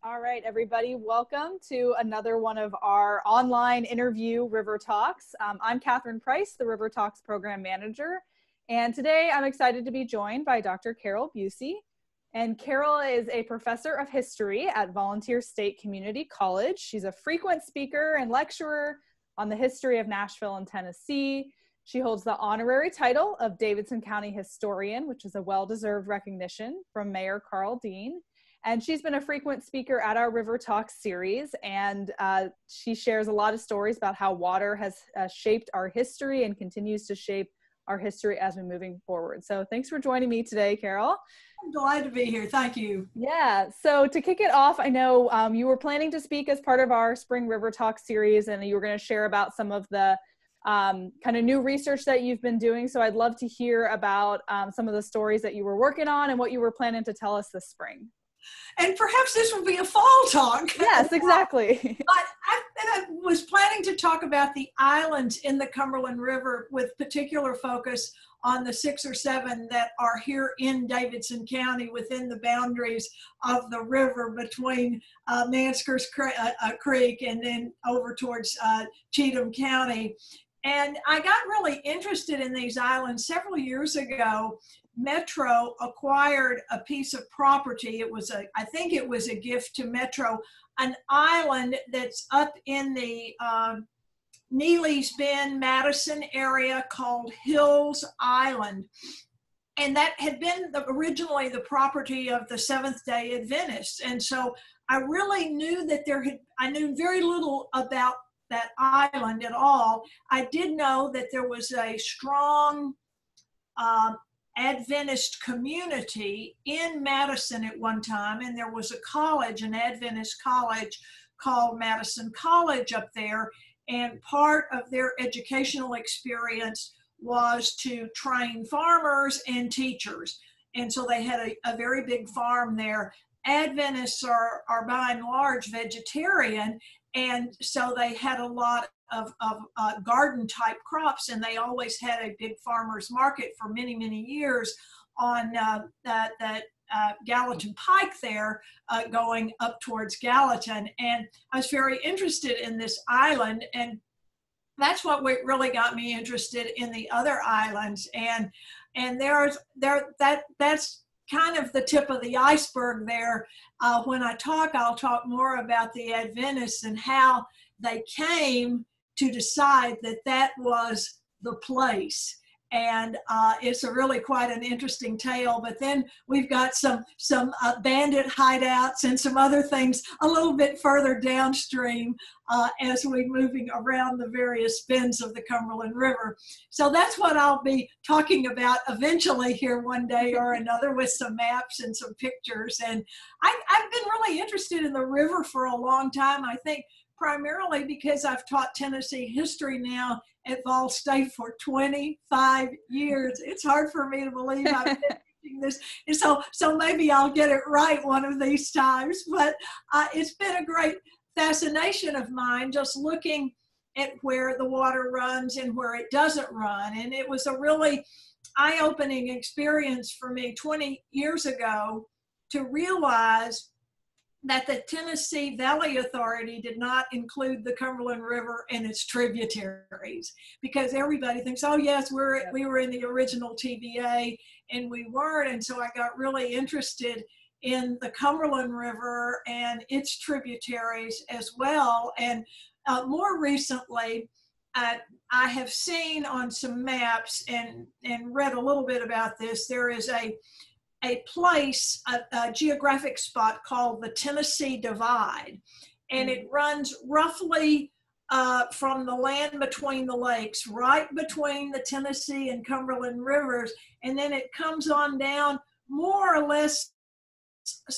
All right, everybody, welcome to another one of our online interview River Talks. I'm Catherine Price, the River Talks Program Manager, and today I'm excited to be joined by Dr. Carole Bucy. And Carole is a professor of history at Volunteer State Community College. She's a frequent speaker and lecturer on the history of Nashville and Tennessee. She holds the honorary title of Davidson County Historian, which is a well-deserved recognition from Mayor Carl Dean. And she's been a frequent speaker at our River Talks series, and she shares a lot of stories about how water has shaped our history and continues to shape our history as we're moving forward. So thanks for joining me today, Carole. I'm delighted to be here. Thank you. Yeah, so to kick it off, I know you were planning to speak as part of our Spring River Talks series, and you were going to share about some of the kind of new research that you've been doing. So I'd love to hear about some of the stories that you were working on and what you were planning to tell us this spring. And perhaps this will be a fall talk. Yes, exactly. But I was planning to talk about the islands in the Cumberland River with particular focus on the 6 or 7 that are here in Davidson County within the boundaries of the river between Manskers Creek and then over towards Cheatham County. And I got really interested in these islands several years ago. Metro acquired a piece of property. I think it was a gift to Metro, an island that's up in the Neely's Bend, Madison area called Hills Island. And that had been originally the property of the Seventh-day Adventists. And so I really knew that I knew very little about that island at all. I did know that there was a strong Adventist community in Madison at one time, and there was a college, an Adventist college called Madison College up there, and part of their educational experience was to train farmers and teachers. And so they had a very big farm there. Adventists are by and large vegetarian, and so they had a lot of garden type crops, and they always had a big farmers market for many, many years on that Gallatin Pike there, going up towards Gallatin. And I was very interested in this island, and that's what really got me interested in the other islands. And that's kind of the tip of the iceberg there. When I'll talk more about the Adventists and how they came to decide that that was the place. And it's really quite an interesting tale. But then we've got some bandit hideouts and some other things a little bit further downstream as we're moving around the various bends of the Cumberland River. So that's what I'll be talking about eventually here one day or another, with some maps and some pictures. And I've been really interested in the river for a long time. I think primarily because I've taught Tennessee history now at Vol State for 25 years. It's hard for me to believe I've been teaching this. And so maybe I'll get it right one of these times. But it's been a great fascination of mine, just looking at where the water runs and where it doesn't run. And it was a really eye-opening experience for me 20 years ago to realize that the Tennessee Valley Authority did not include the Cumberland River and its tributaries, because everybody thinks, oh yes, we were in the original TVA, and we weren't. And so I got really interested in the Cumberland River and its tributaries as well. And more recently, I have seen on some maps and read a little bit about this. There is a place, a geographic spot called the Tennessee Divide. And it runs roughly from the land between the lakes, right between the Tennessee and Cumberland rivers. And then it comes on down more or less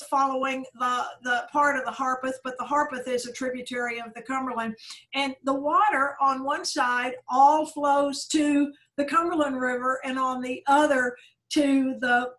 following the part of the Harpeth, but the Harpeth is a tributary of the Cumberland. And the water on one side all flows to the Cumberland River, and on the other to the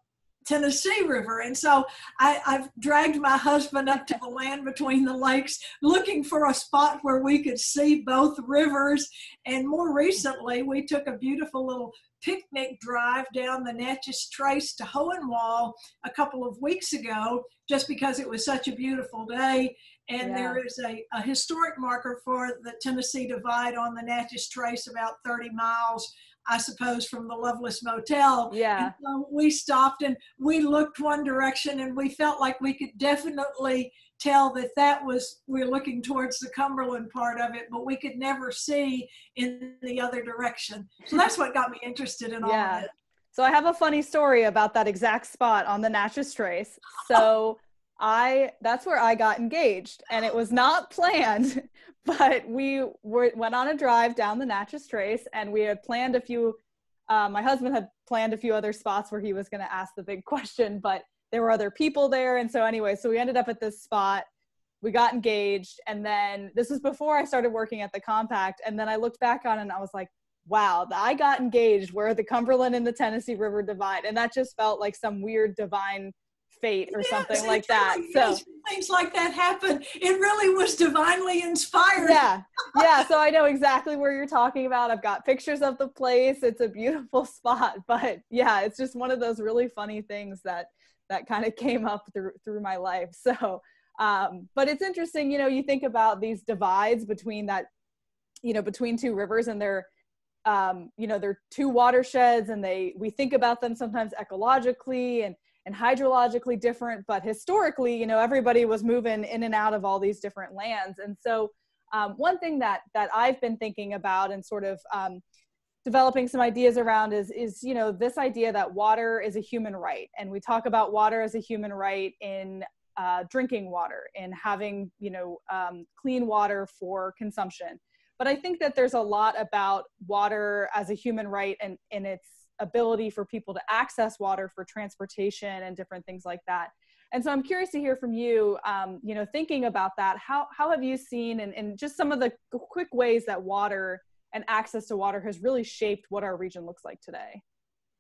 Tennessee River. And so I've dragged my husband up to the land between the lakes, looking for a spot where we could see both rivers. And more recently, we took a beautiful little picnic drive down the Natchez Trace to Hohenwald a couple of weeks ago, just because it was such a beautiful day. And there is a historic marker for the Tennessee Divide on the Natchez Trace, about 30 miles, I suppose, from the Loveless Motel. Yeah. And so we stopped and we looked one direction, and we felt like we could definitely tell that we're looking towards the Cumberland part of it, but we could never see in the other direction. So that's what got me interested in all of it. So I have a funny story about that exact spot on the Natchez Trace. So that's where I got engaged, and it was not planned, but we went on a drive down the Natchez Trace, and we had planned my husband had planned a few other spots where he was going to ask the big question, but there were other people there. And so anyway, so we ended up at this spot, we got engaged. And then this was before I started working at the Compact. And then I looked back on it and I was like, wow, I got engaged where the Cumberland and the Tennessee River divide. And that just felt like some weird divine fate or something like that. So things like that happen. It really was divinely inspired. Yeah. So I know exactly where you're talking about. I've got pictures of the place. It's a beautiful spot, but yeah, it's just one of those really funny things that kind of came up through my life. So, but it's interesting, you think about these divides between between two rivers, and they're two watersheds, and we think about them sometimes ecologically and hydrologically different, but historically, everybody was moving in and out of all these different lands. And so one thing that I've been thinking about and sort of developing some ideas around is this idea that water is a human right. And we talk about water as a human right in drinking water, in having, clean water for consumption. But I think that there's a lot about water as a human right and its ability for people to access water for transportation and different things like that. And so I'm curious to hear from you, thinking about that, how have you seen and just some of the quick ways that water and access to water has really shaped what our region looks like today?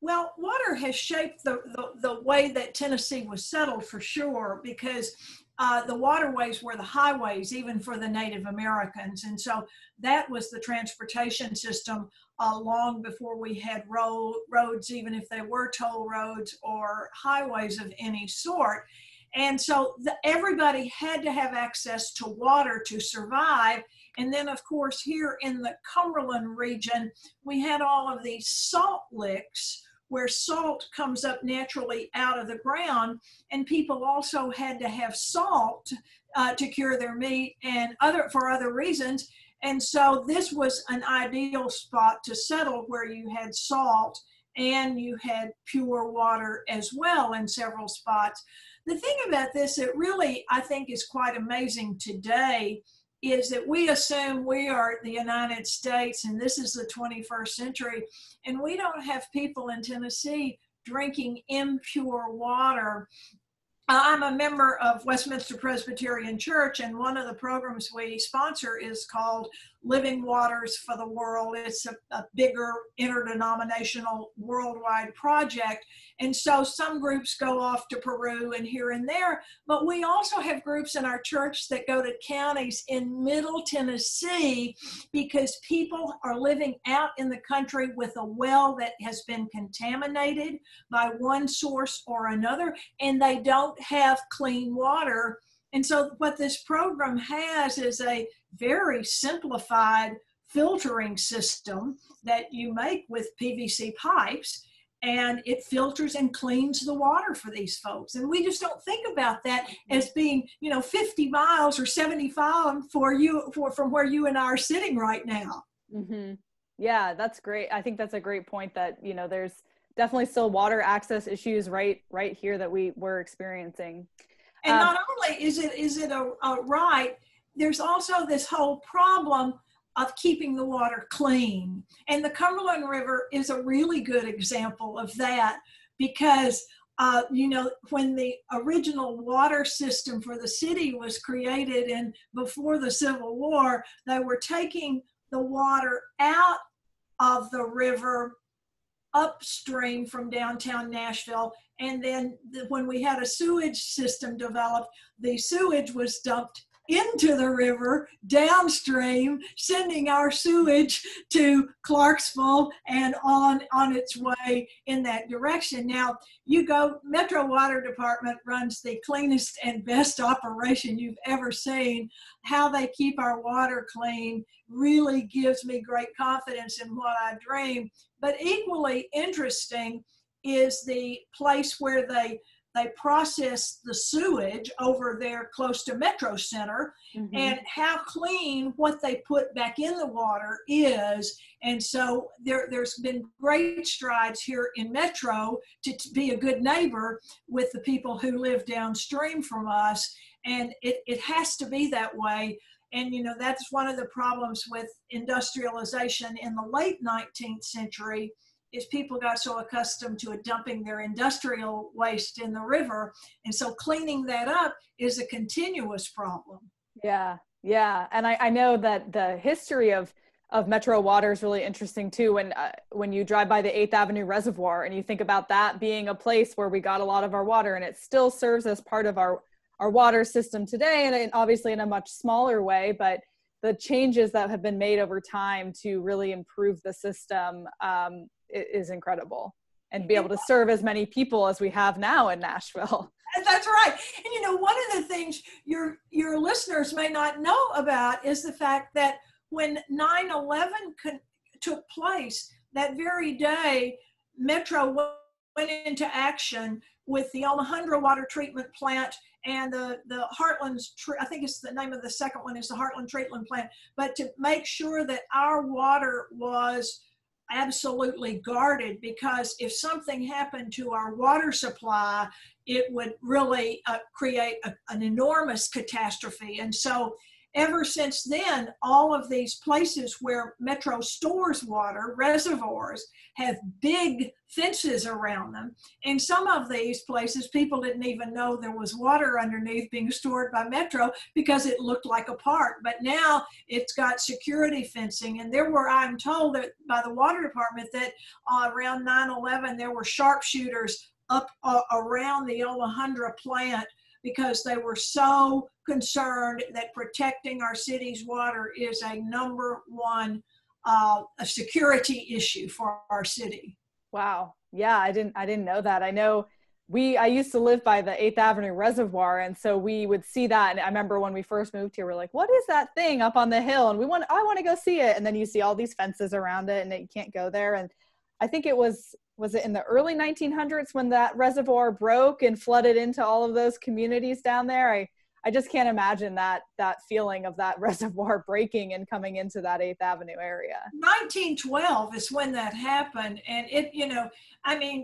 Well, water has shaped the way that Tennessee was settled, for sure, because the waterways were the highways, even for the Native Americans. And so that was the transportation system long before we had roads, even if they were toll roads or highways of any sort. And so everybody had to have access to water to survive. And then, of course, here in the Cumberland region, we had all of these salt licks where salt comes up naturally out of the ground, and people also had to have salt to cure their meat and for other reasons. And so this was an ideal spot to settle, where you had salt and you had pure water as well in several spots. The thing about this that really I think is quite amazing today is that we assume we are the United States and this is the 21st century, and we don't have people in Tennessee drinking impure water. I'm a member of Westminster Presbyterian Church, and one of the programs we sponsor is called Living Waters for the World. It's a bigger interdenominational worldwide project. And so some groups go off to Peru and here and there, but we also have groups in our church that go to counties in Middle Tennessee because people are living out in the country with a well that has been contaminated by one source or another, and they don't have clean water. And so what this program has is a very simplified filtering system that you make with PVC pipes, and it filters and cleans the water for these folks. And we just don't think about that as being, 50 miles or 75 from where you and I are sitting right now. Mm-hmm. Yeah, that's great. I think that's a great point that, there's definitely still water access issues right here that we're experiencing. And not only is it a right, there's also this whole problem of keeping the water clean. And the Cumberland River is a really good example of that because, when the original water system for the city was created and before the Civil War, they were taking the water out of the river upstream from downtown Nashville And then when we had a sewage system developed, the sewage was dumped into the river downstream, sending our sewage to Clarksville and on its way in that direction. Now, Metro Water Department runs the cleanest and best operation you've ever seen. How they keep our water clean really gives me great confidence in what I dream. But equally interesting is the place where they process the sewage over there close to Metro Center, and how clean what they put back in the water is. And so there's been great strides here in Metro to be a good neighbor with the people who live downstream from us. And it has to be that way. And, that's one of the problems with industrialization in the late 19th century, is people got so accustomed to dumping their industrial waste in the river. And so cleaning that up is a continuous problem. Yeah. And I know that the history of Metro Water is really interesting too. When you drive by the 8th Avenue Reservoir and you think about that being a place where we got a lot of our water, and it still serves as part of our water system today, and obviously in a much smaller way, but the changes that have been made over time to really improve the system is incredible, and be able to serve as many people as we have now in Nashville. That's right. And one of the things your listeners may not know about is the fact that when 9/11 took place, that very day, Metro went into action with the Omohundro water treatment plant and the Heartland's, I think it's the name of the second one is the Heartland treatment plant, but to make sure that our water was absolutely guarded, because if something happened to our water supply, it would really create an enormous catastrophe. And so ever since then, all of these places where Metro stores water, reservoirs, have big fences around them. And some of these places, people didn't even know there was water underneath being stored by Metro because it looked like a park. But now it's got security fencing. And I'm told that by the water department that around 9/11, there were sharpshooters up around the Omohundro plant, because they were so concerned that protecting our city's water is a number one a security issue for our city. Wow. Yeah, I didn't know that. I know I used to live by the 8th Avenue Reservoir, and so we would see that. And I remember when we first moved here, we're like, what is that thing up on the hill? And I want to go see it. And then you see all these fences around it, and you can't go there. And I think it was it in the early 1900s when that reservoir broke and flooded into all of those communities down there? I just can't imagine that feeling of that reservoir breaking and coming into that 8th Avenue area. 1912 is when that happened. And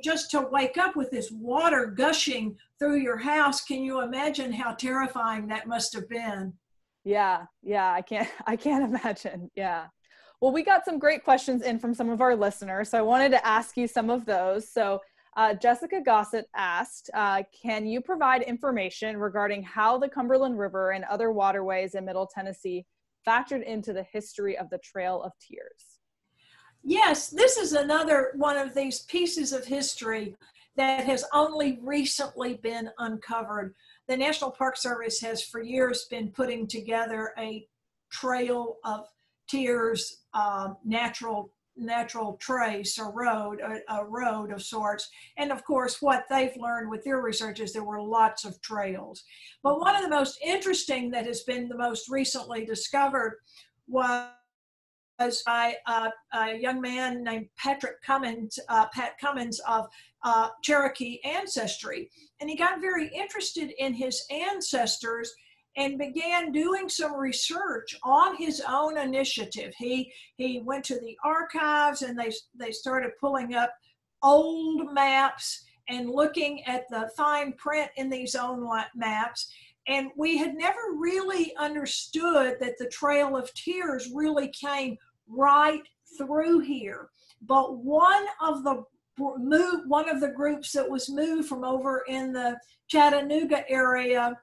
just to wake up with this water gushing through your house, can you imagine how terrifying that must have been? Yeah, I can't imagine. Yeah. Well, we got some great questions in from some of our listeners, so I wanted to ask you some of those. So Jessica Gossett asked, can you provide information regarding how the Cumberland River and other waterways in Middle Tennessee factored into the history of the Trail of Tears? Yes, this is another one of these pieces of history that has only recently been uncovered. The National Park Service has for years been putting together a Trail of Tears natural trace, a road of sorts. And of course, what they've learned with their research is there were lots of trails. But one of the most interesting that has been the most recently discovered was by a young man named Pat Cummins of Cherokee ancestry. And he got very interested in his ancestors and began doing some research on his own initiative. He went to the archives, and they started pulling up old maps and looking at the fine print in these old maps. And we had never really understood that the Trail of Tears really came right through here. But one of the groups that was moved from over in the Chattanooga area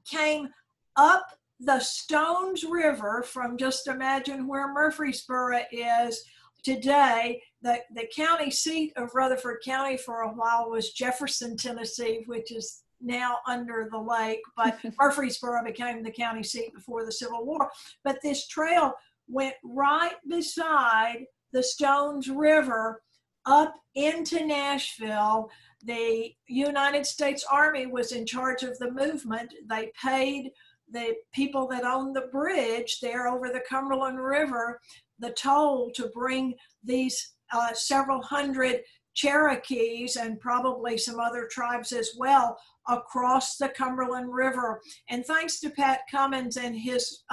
came up the Stones River from, just imagine where Murfreesboro is, today. The county seat of Rutherford County for a while was Jefferson, Tennessee, which is now under the lake, but Murfreesboro became the county seat before the Civil War. But this trail went right beside the Stones River up into Nashville. The United States Army was in charge of the movement. They paid the people that owned the bridge there over the Cumberland River the toll to bring these several hundred Cherokees and probably some other tribes as well across the Cumberland River. And thanks to Pat Cummins and his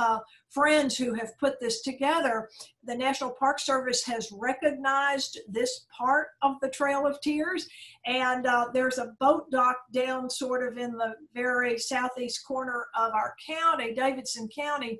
friends who have put this together, the National Park Service has recognized this part of the Trail of Tears. And there's a boat dock down sort of in the very southeast corner of our county, Davidson County.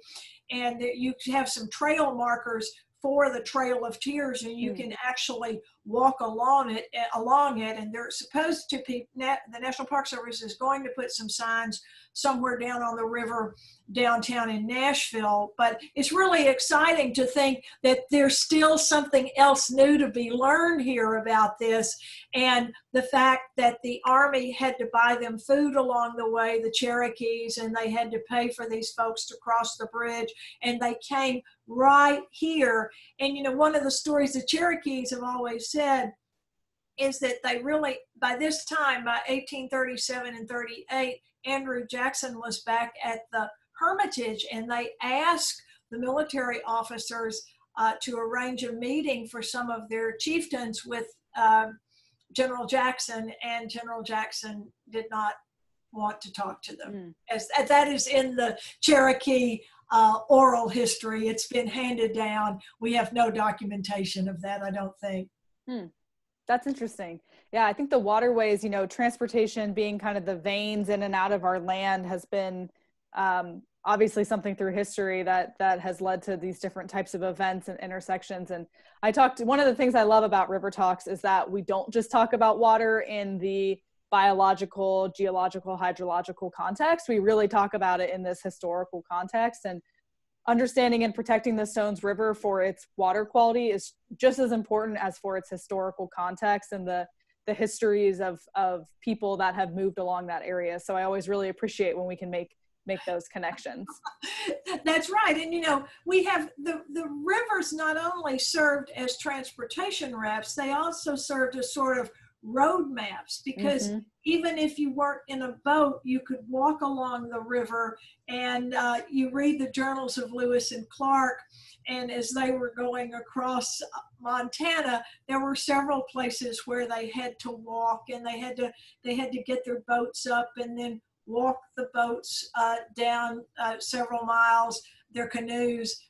And you have some trail markers for the Trail of Tears, and you can actually walk along it, and they're supposed to be, the National Park Service is going to put some signs somewhere down on the river downtown in Nashville. But it's really exciting to think that there's still something else new to be learned here about this, and the fact that the Army had to buy them food along the way, the Cherokees, and they had to pay for these folks to cross the bridge, and they came right here. And you know, one of the stories the Cherokees have always said is that they really, by this time, by 1837 and 38, Andrew Jackson was back at the Hermitage, and they asked the military officers to arrange a meeting for some of their chieftains with General Jackson, and General Jackson did not want to talk to them. As that is in the Cherokee oral history. It's been handed down. We have no documentation of that, I don't think. That's interesting. Yeah, I think the waterways, you know, transportation being kind of the veins in and out of our land has been obviously something through history that has led to these different types of events and intersections. And one of the things I love about River Talks is that we don't just talk about water in the biological, geological, hydrological context. We really talk about it in this historical context, and understanding and protecting the Stones River for its water quality is just as important as for its historical context and the histories of people that have moved along that area. So I always really appreciate when we can make those connections. That's right. And you know, we have the rivers not only served as transportation routes, they also served as sort of road maps, because even if you weren't in a boat, you could walk along the river. And you read the journals of Lewis and Clark, and as they were going across Montana, there were several places where they had to walk, and they had to get their boats up and then walk the boats down several miles, their canoes,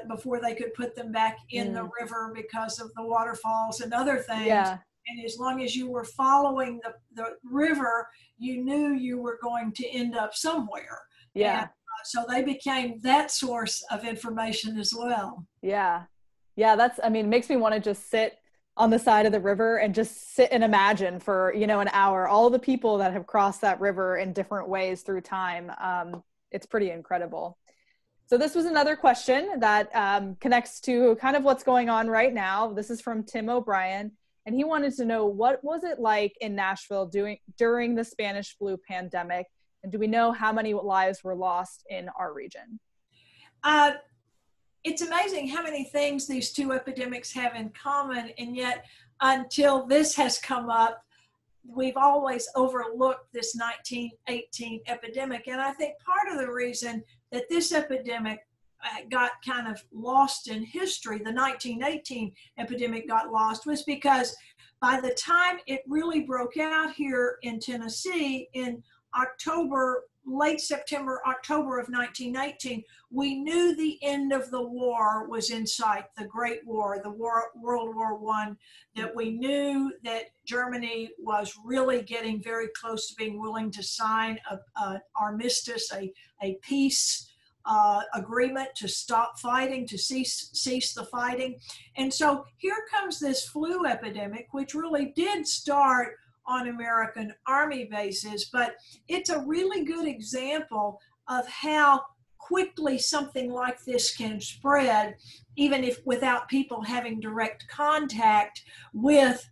before they could put them back in the river because of the waterfalls and other things. Yeah. And as long as you were following the river, you knew you were going to end up somewhere. Yeah. And, so they became that source of information as well. Yeah. Yeah. It makes me want to just sit on the side of the river and just sit and imagine for, you know, an hour, all the people that have crossed that river in different ways through time. It's pretty incredible. So this was another question that connects to kind of what's going on right now. This is from Tim O'Brien. And he wanted to know, what was it like in Nashville during the Spanish flu pandemic? And do we know how many lives were lost in our region? It's amazing how many things these two epidemics have in common. And yet, until this has come up, we've always overlooked this 1918 epidemic. And I think part of the reason that this epidemic got kind of lost in history, the 1918 epidemic got lost, was because by the time it really broke out here in Tennessee in late September, October of 1918, we knew the end of the war was in sight, the Great War, World War I, that we knew that Germany was really getting very close to being willing to sign an armistice, a peace agreement to stop fighting, to cease the fighting. And so here comes this flu epidemic, which really did start on American Army bases, but it's a really good example of how quickly something like this can spread, even if without people having direct contact with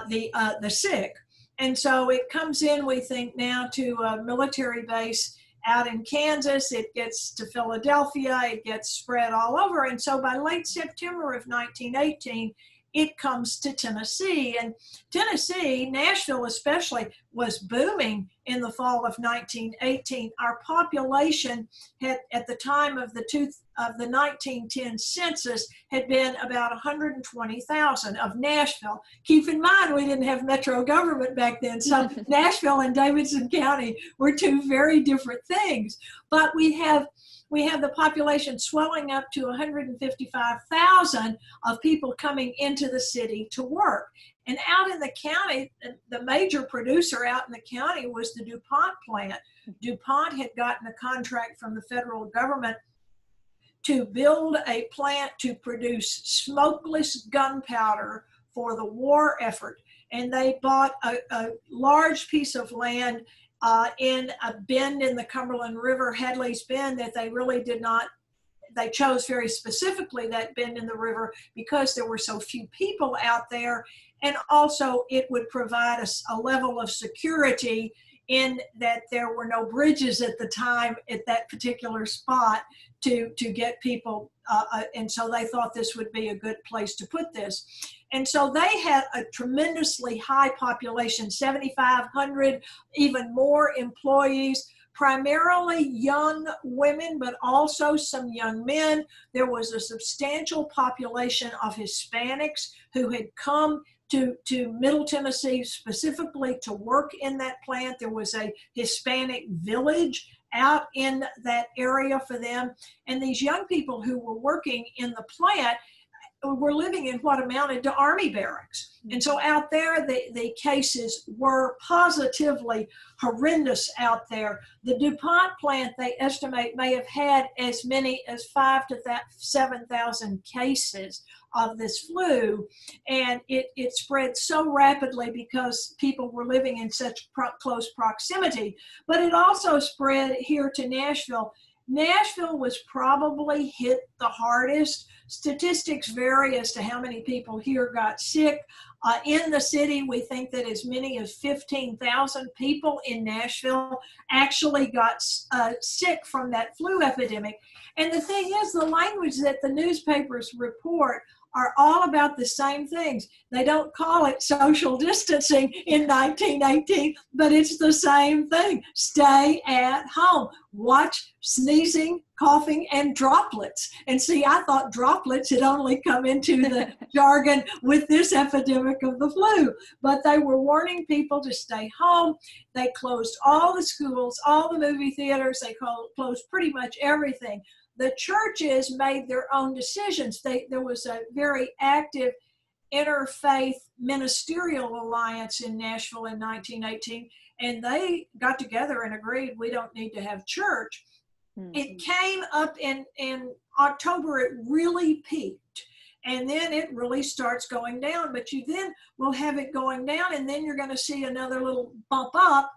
the sick. And so it comes in, we think now, to a military base out in Kansas. It gets to Philadelphia. It gets spread all over. And so by late September of 1918, it comes to Tennessee. And Tennessee, Nashville especially, was booming in the fall of 1918. Our population had, at the time of the 1910 census, had been about 120,000 of Nashville. Keep in mind, we didn't have metro government back then, so Nashville and Davidson County were two very different things. But we have the population swelling up to 155,000 of people coming into the city to work. And out in the county, the major producer out in the county was the DuPont plant. DuPont had gotten a contract from the federal government to build a plant to produce smokeless gunpowder for the war effort. And they bought a large piece of land in a bend in the Cumberland River, Hadley's Bend, that they really did not, they chose very specifically that bend in the river because there were so few people out there. And also it would provide a level of security in that there were no bridges at the time at that particular spot to get people. And so they thought this would be a good place to put this. And so they had a tremendously high population, 7,500, even more employees, primarily young women, but also some young men. There was a substantial population of Hispanics who had come to Middle Tennessee specifically to work in that plant. There was a Hispanic village out in that area for them. And these young people who were working in the plant were living in what amounted to army barracks. And so out there, the cases were positively horrendous out there. The DuPont plant, they estimate, may have had as many as 5,000 to 7,000 cases of this flu. And it spread so rapidly because people were living in such close proximity. But it also spread here to Nashville. Nashville was probably hit the hardest. Statistics vary as to how many people here got sick. In the city, we think that as many as 15,000 people in Nashville actually got sick from that flu epidemic. And the thing is, the language that the newspapers report are all about the same things. They don't call it social distancing in 1918, but it's the same thing. Stay at home. Watch sneezing, coughing, and droplets. And see, I thought droplets had only come into the jargon with this epidemic of the flu, but they were warning people to stay home. They closed all the schools, all the movie theaters. They closed pretty much everything. The churches made their own decisions. There was a very active interfaith ministerial alliance in Nashville in 1918, and they got together and agreed we don't need to have church. Mm-hmm. It came up in October, it really peaked, and then it really starts going down, but you then will have it going down, and then you're going to see another little bump up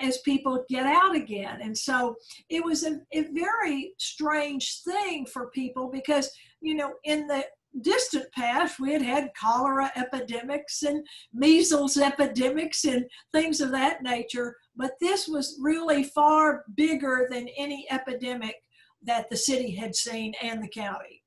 as people get out again. And so it was a very strange thing for people because, you know, in the distant past, we had had cholera epidemics and measles epidemics and things of that nature, but this was really far bigger than any epidemic that the city had seen and the county.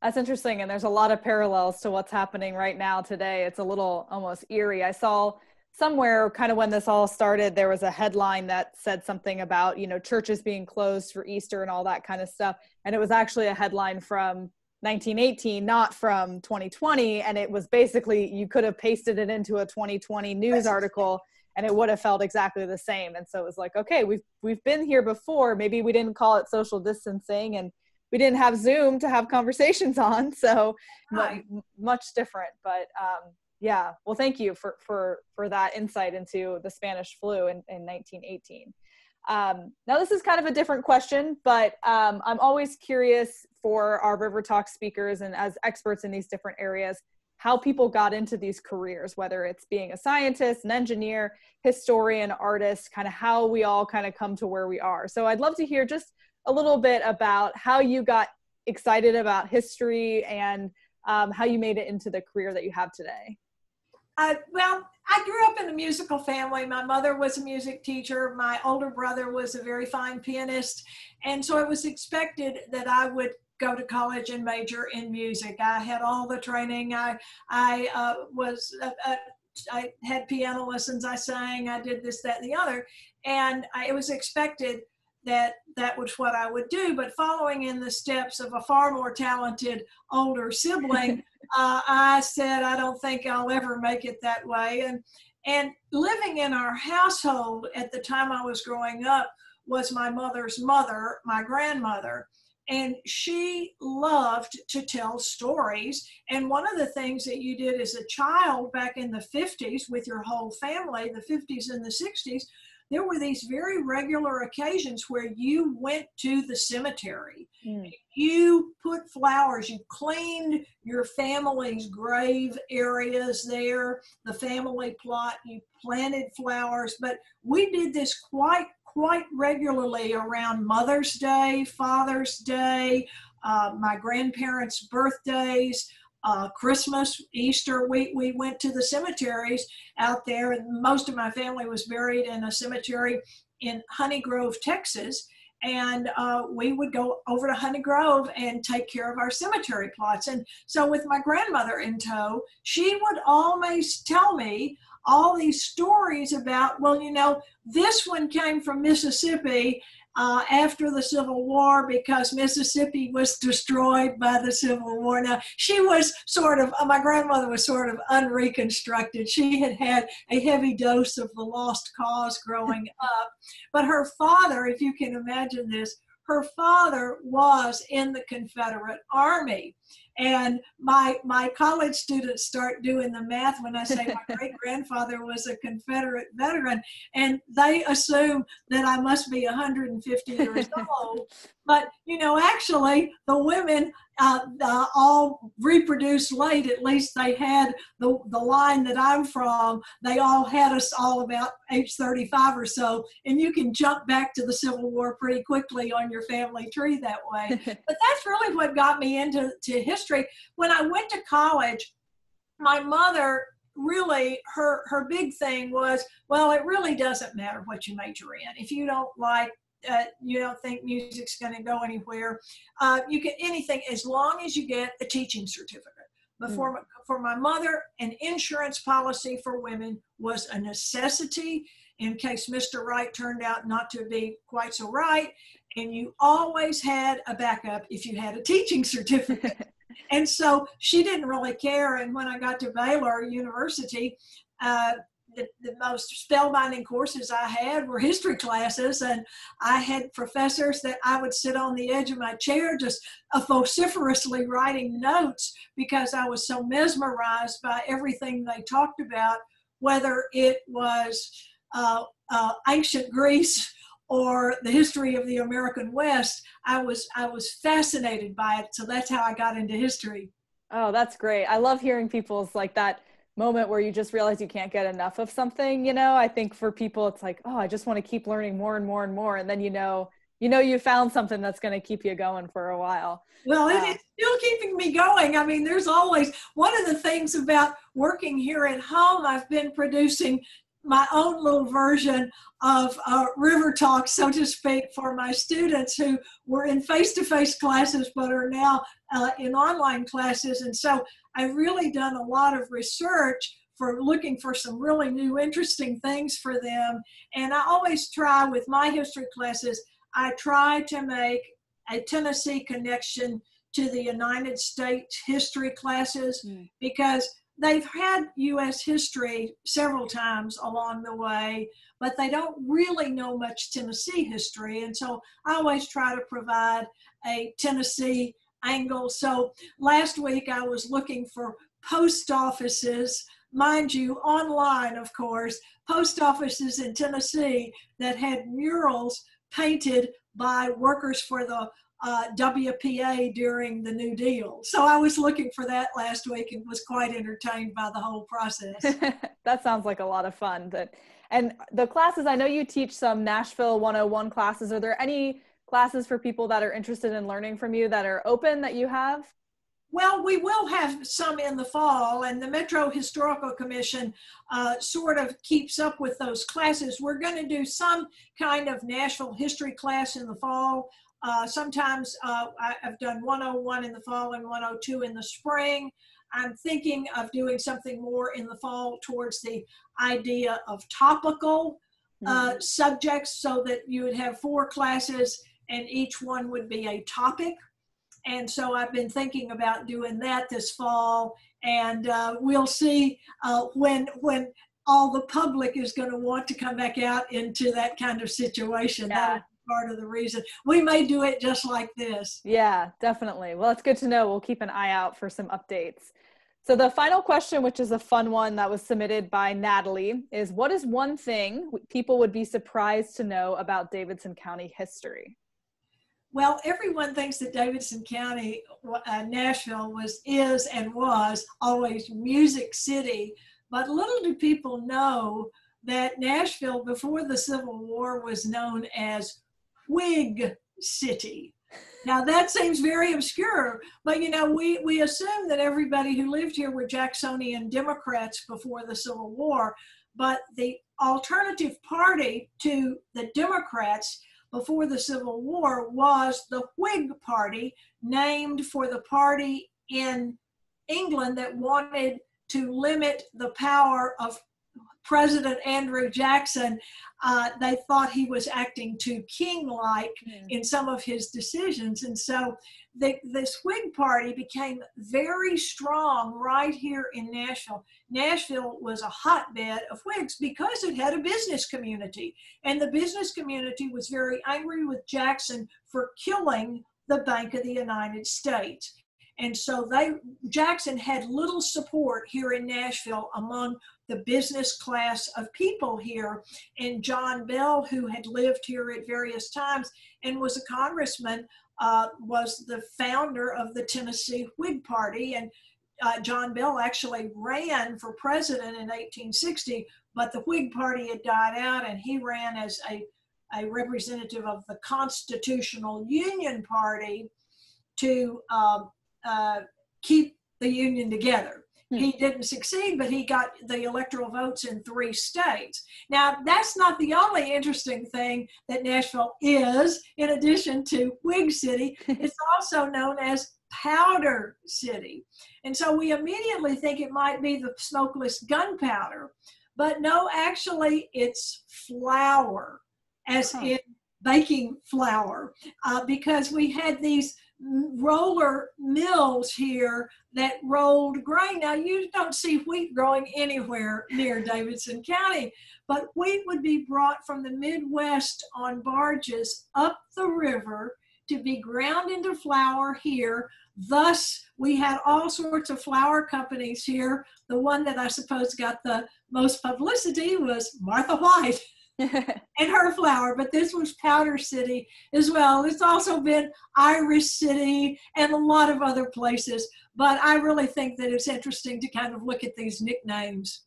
That's interesting. And there's a lot of parallels to what's happening right now today. It's a little almost eerie. I saw somewhere kind of when this all started, there was a headline that said something about, you know, churches being closed for Easter and all that kind of stuff. And it was actually a headline from 1918, not from 2020. And it was basically, you could have pasted it into a 2020 news article and it would have felt exactly the same. And so it was like, okay, we've been here before. Maybe we didn't call it social distancing and we didn't have Zoom to have conversations on. So much different, but yeah, well, thank you for that insight into the Spanish flu in 1918. Now, this is kind of a different question, but I'm always curious for our River Talk speakers and as experts in these different areas, how people got into these careers, whether it's being a scientist, an engineer, historian, artist, kind of how we all kind of come to where we are. So I'd love to hear just a little bit about how you got excited about history and how you made it into the career that you have today. Well, I grew up in a musical family. My mother was a music teacher. My older brother was a very fine pianist. And so it was expected that I would go to college and major in music. I had all the training. I had piano lessons. I sang. I did this, that, and the other. And it was expected that that was what I would do. But following in the steps of a far more talented older sibling, I said, I don't think I'll ever make it that way. And living in our household at the time I was growing up was my mother's mother, my grandmother. And she loved to tell stories. And one of the things that you did as a child back in the 50s with your whole family, the 50s and the 60s, there were these very regular occasions where you went to the cemetery. You put flowers, you cleaned your family's grave areas there, the family plot, you planted flowers. But we did this quite regularly around Mother's Day, Father's Day, my grandparents' birthdays, Christmas, Easter. We went to the cemeteries out there, and most of my family was buried in a cemetery in Honey Grove, Texas. And we would go over to Honey Grove and take care of our cemetery plots. And so with my grandmother in tow, she would always tell me all these stories about, well, you know, this one came from Mississippi after the Civil War because Mississippi was destroyed by the Civil War. Now, she was sort of, my grandmother was sort of unreconstructed. She had had a heavy dose of the lost cause growing up. But her father, if you can imagine this, her father was in the Confederate Army. And my college students start doing the math when I say my great-grandfather was a Confederate veteran, and they assume that I must be 150 years old. But, you know, actually, the women all reproduced late. At least they had the line that I'm from. They all had us all about age 35 or so. And you can jump back to the Civil War pretty quickly on your family tree that way. But that's really what got me into history. When I went to college, my mother really, her big thing was, well, it really doesn't matter what you major in. If you don't like, you don't think music's going to go anywhere, you get anything as long as you get a teaching certificate. But for my mother, an insurance policy for women was a necessity in case Mr. Right turned out not to be quite so right. And you always had a backup if you had a teaching certificate. And so she didn't really care. And when I got to Baylor University, the most spellbinding courses I had were history classes, and I had professors that I would sit on the edge of my chair just vociferously writing notes because I was so mesmerized by everything they talked about, whether it was ancient Greece or the history of the American West. I was fascinated by it, so that's how I got into history. Oh, that's great. I love hearing people's like that moment where you just realize you can't get enough of something. You know, I think for people, it's like, oh, I just want to keep learning more and more and more. And then, you found something that's going to keep you going for a while. Well, it's still keeping me going. I mean, there's always, one of the things about working here at home, I've been producing my own little version of River Talk, so to speak, for my students who were in face-to-face classes but are now in online classes. And so I've really done a lot of research for looking for some really new, interesting things for them. And I always try with my history classes, I try to make a Tennessee connection to the United States history classes because they've had U.S. history several times along the way, but they don't really know much Tennessee history. And so I always try to provide a Tennessee angle. So last week I was looking for post offices, mind you, online, of course, post offices in Tennessee that had murals painted by workers for the WPA during the New Deal. So I was looking for that last week and was quite entertained by the whole process. That sounds like a lot of fun. And the classes, I know you teach some Nashville 101 classes. Are there any classes for people that are interested in learning from you that are open that you have? Well, we will have some in the fall, and the Metro Historical Commission sort of keeps up with those classes. We're going to do some kind of Nashville history class in the fall. Sometimes I've done 101 in the fall and 102 in the spring. I'm thinking of doing something more in the fall towards the idea of topical subjects, so that you would have 4 classes and each one would be a topic. And so I've been thinking about doing that this fall, and we'll see when all the public is going to want to come back out into that kind of situation. Yeah. That'll be part of the reason. We may do it just like this. Yeah, definitely. Well, it's good to know. We'll keep an eye out for some updates. So the final question, which is a fun one that was submitted by Natalie, is what is one thing people would be surprised to know about Davidson County history? Well, everyone thinks that Davidson County, Nashville is and was always Music City, but little do people know that Nashville before the Civil War was known as Whig City. Now that seems very obscure, but you know, we assume that everybody who lived here were Jacksonian Democrats before the Civil War, but the alternative party to the Democrats before the Civil War was the Whig Party, named for the party in England that wanted to limit the power of President Andrew Jackson. They thought he was acting too king-like in some of his decisions. And so this Whig Party became very strong right here in Nashville. Nashville was a hotbed of Whigs because it had a business community. And the business community was very angry with Jackson for killing the Bank of the United States. And so Jackson had little support here in Nashville among the business class of people here. And John Bell, who had lived here at various times and was a congressman, was the founder of the Tennessee Whig Party. And John Bell actually ran for president in 1860, but the Whig Party had died out, and he ran as a representative of the Constitutional Union Party to keep the Union together. He didn't succeed, but he got the electoral votes in 3 states. Now, that's not the only interesting thing that Nashville is. In addition to Whig City, it's also known as Powder City. And so we immediately think it might be the smokeless gunpowder, but no, actually it's flour, as in baking flour, because we had these roller mills here that rolled grain. Now, you don't see wheat growing anywhere near Davidson County, but wheat would be brought from the Midwest on barges up the river to be ground into flour here. Thus, we had all sorts of flour companies here. The one that I suppose got the most publicity was Martha White and her flour, but this was Powder City as well. It's also been Irish City and a lot of other places, but I really think that it's interesting to kind of look at these nicknames.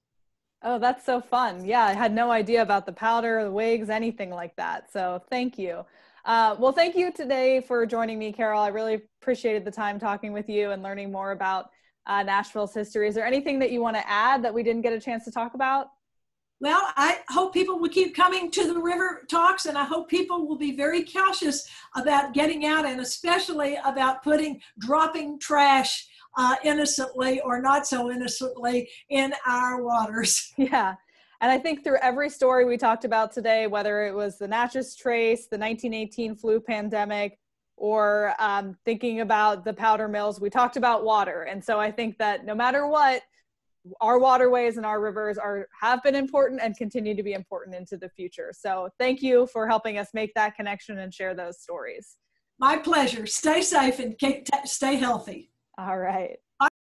Oh, that's so fun. Yeah, I had no idea about the powder, the wigs, anything like that. So thank you. Well, thank you today for joining me, Carole. I really appreciated the time talking with you and learning more about Nashville's history. Is there anything that you want to add that we didn't get a chance to talk about? Well, I hope people will keep coming to the River Talks, and I hope people will be very cautious about getting out, and especially about dropping trash innocently or not so innocently in our waters. Yeah. And I think through every story we talked about today, whether it was the Natchez Trace, the 1918 flu pandemic, or thinking about the powder mills, we talked about water. And so I think that no matter what, our waterways and our rivers have been important and continue to be important into the future. So thank you for helping us make that connection and share those stories. My pleasure. Stay safe and stay healthy. All right.